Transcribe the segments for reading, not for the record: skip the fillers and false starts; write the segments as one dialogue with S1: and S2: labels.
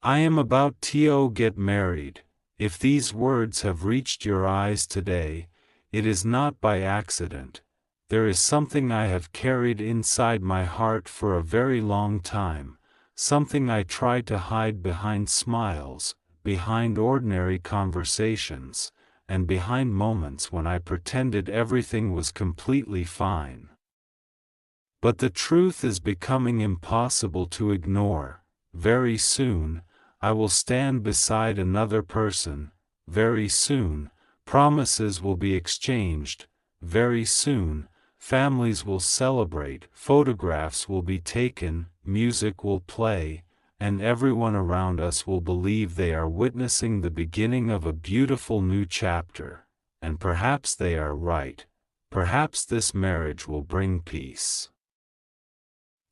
S1: I am about to get married. If these words have reached your eyes today, it is not by accident. There is something I have carried inside my heart for a very long time, something I tried to hide behind smiles, behind ordinary conversations, and behind moments when I pretended everything was completely fine. But the truth is becoming impossible to ignore. Very soon, I will stand beside another person. Very soon, promises will be exchanged. Very soon, families will celebrate, photographs will be taken, music will play, and everyone around us will believe they are witnessing the beginning of a beautiful new chapter. And perhaps they are right. Perhaps this marriage will bring peace.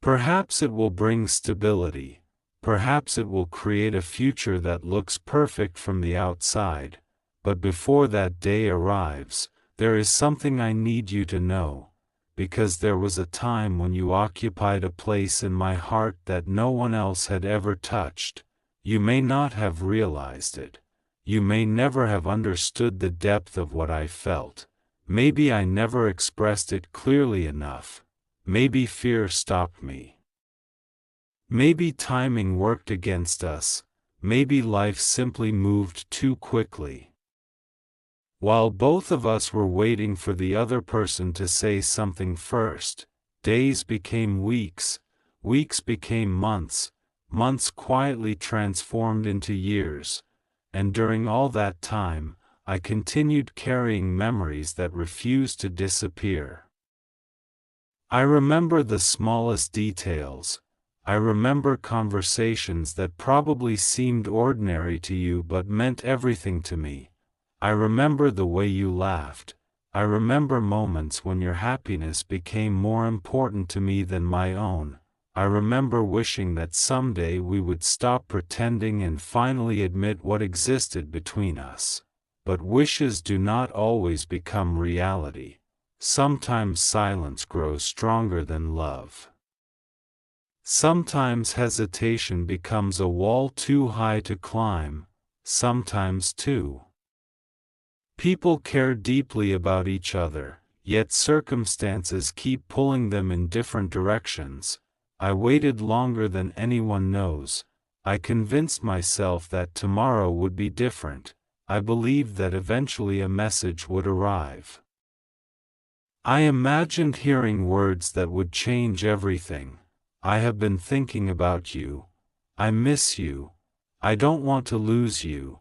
S1: Perhaps it will bring stability. Perhaps it will create a future that looks perfect from the outside. But before that day arrives, there is something I need you to know, because there was a time when you occupied a place in my heart that no one else had ever touched. You may not have realized it. You may never have understood the depth of what I felt. Maybe I never expressed it clearly enough. Maybe fear stopped me. Maybe timing worked against us. Maybe life simply moved too quickly. While both of us were waiting for the other person to say something first, days became weeks, weeks became months, months quietly transformed into years, and during all that time, I continued carrying memories that refused to disappear. I remember the smallest details. I remember conversations that probably seemed ordinary to you but meant everything to me. I remember the way you laughed. I remember moments when your happiness became more important to me than my own. I remember wishing that someday we would stop pretending and finally admit what existed between us. But wishes do not always become reality. Sometimes silence grows stronger than love. Sometimes hesitation becomes a wall too high to climb. Sometimes too. People care deeply about each other, yet circumstances keep pulling them in different directions. I waited longer than anyone knows. I convinced myself that tomorrow would be different. I believed that eventually a message would arrive. I imagined hearing words that would change everything. I have been thinking about you. I miss you. I don't want to lose you.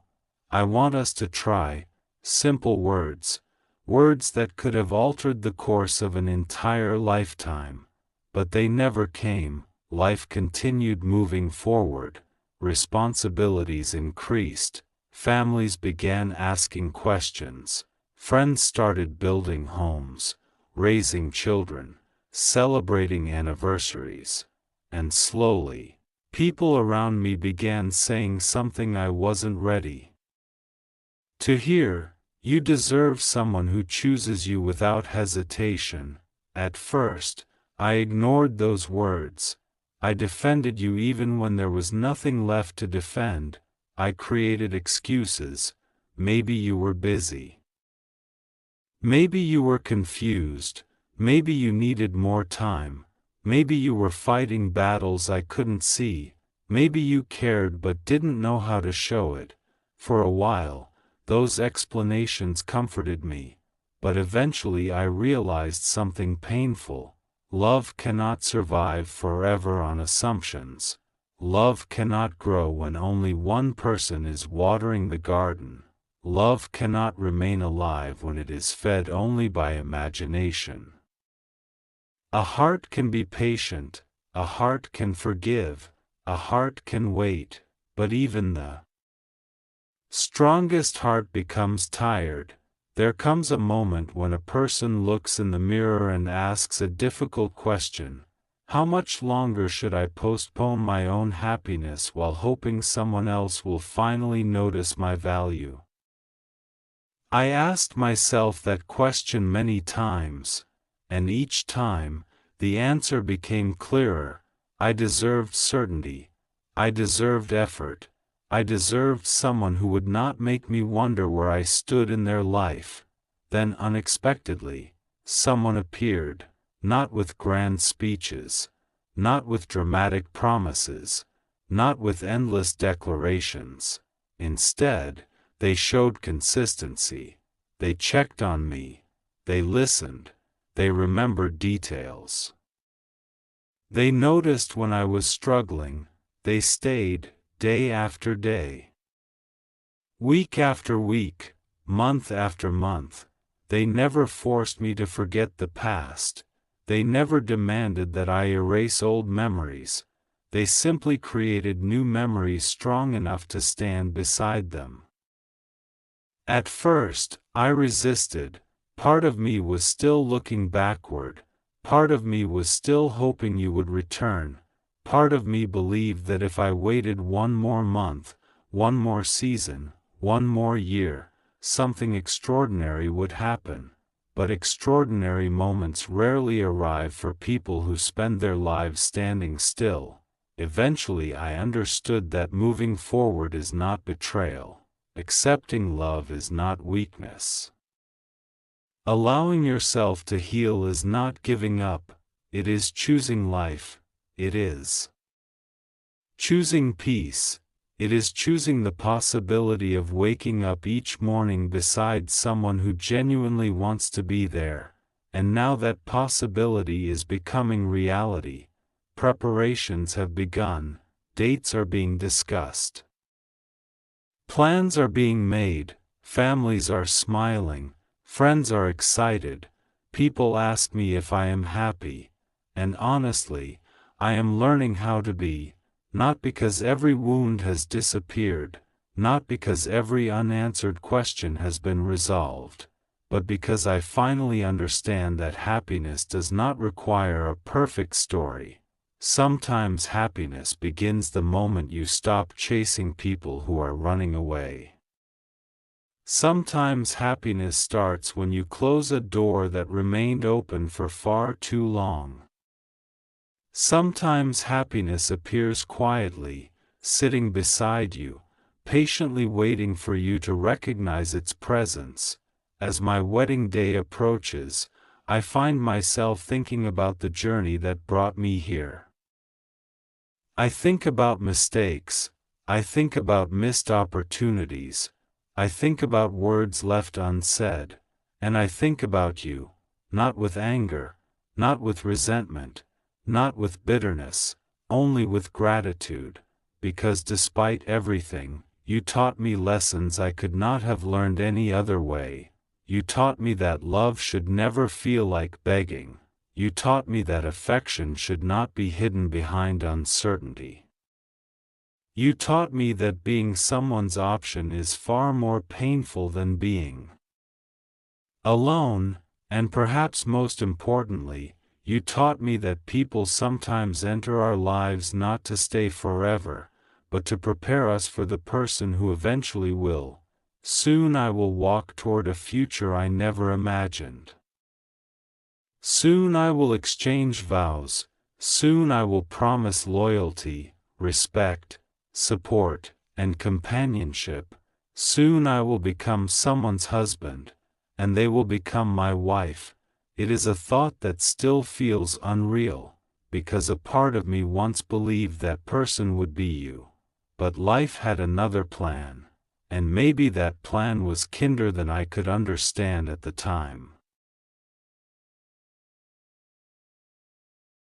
S1: I want us to try. Simple words. Words that could have altered the course of an entire lifetime. But they never came. Life continued moving forward. Responsibilities increased. Families began asking questions. Friends started building homes, raising children, celebrating anniversaries. And slowly, people around me began saying something I wasn't ready to hear. You deserve someone who chooses you without hesitation. At first, I ignored those words. I defended you even when there was nothing left to defend. I created excuses. Maybe you were busy. Maybe you were confused. Maybe you needed more time. Maybe you were fighting battles I couldn't see. Maybe you cared but didn't know how to show it. For a while, those explanations comforted me. But eventually I realized something painful. Love cannot survive forever on assumptions. Love cannot grow when only one person is watering the garden. Love cannot remain alive when it is fed only by imagination. A heart can be patient, a heart can forgive, a heart can wait, but even the strongest heart becomes tired. There comes a moment when a person looks in the mirror and asks a difficult question. How much longer should I postpone my own happiness while hoping someone else will finally notice my value? I asked myself that question many times, and each time, the answer became clearer. I deserved certainty. I deserved effort. I deserved someone who would not make me wonder where I stood in their life. Then unexpectedly, someone appeared, not with grand speeches, not with dramatic promises, not with endless declarations. Instead, they showed consistency. They checked on me. They listened. They remembered details. They noticed when I was struggling. They stayed, day after day. Week after week, month after month. They never forced me to forget the past. They never demanded that I erase old memories. They simply created new memories strong enough to stand beside them. At first, I resisted. Part of me was still looking backward. Part of me was still hoping you would return. Part of me believed that if I waited one more month, one more season, one more year, something extraordinary would happen. But extraordinary moments rarely arrive for people who spend their lives standing still. Eventually I understood that moving forward is not betrayal. Accepting love is not weakness. Allowing yourself to heal is not giving up. It is choosing life. It is choosing peace. It is choosing the possibility of waking up each morning beside someone who genuinely wants to be there. And now that possibility is becoming reality. Preparations have begun. Dates are being discussed. Plans are being made. Families are smiling. Friends are excited. People ask me if I am happy. And honestly, I am learning how to be. Not because every wound has disappeared, not because every unanswered question has been resolved, but because I finally understand that happiness does not require a perfect story. Sometimes happiness begins the moment you stop chasing people who are running away. Sometimes happiness starts when you close a door that remained open for far too long. Sometimes happiness appears quietly, sitting beside you, patiently waiting for you to recognize its presence. As my wedding day approaches, I find myself thinking about the journey that brought me here. I think about mistakes. I think about missed opportunities. I think about words left unsaid. And I think about you, not with anger, not with resentment, not with bitterness, only with gratitude, because despite everything, you taught me lessons I could not have learned any other way. You taught me that love should never feel like begging. You taught me that affection should not be hidden behind uncertainty. You taught me that being someone's option is far more painful than being alone, and perhaps most importantly, you taught me that people sometimes enter our lives not to stay forever, but to prepare us for the person who eventually will. Soon I will walk toward a future I never imagined. Soon I will exchange vows. Soon I will promise loyalty, respect, support, and companionship. Soon I will become someone's husband, and they will become my wife. It is a thought that still feels unreal, because a part of me once believed that person would be you. But life had another plan, and maybe that plan was kinder than I could understand at the time.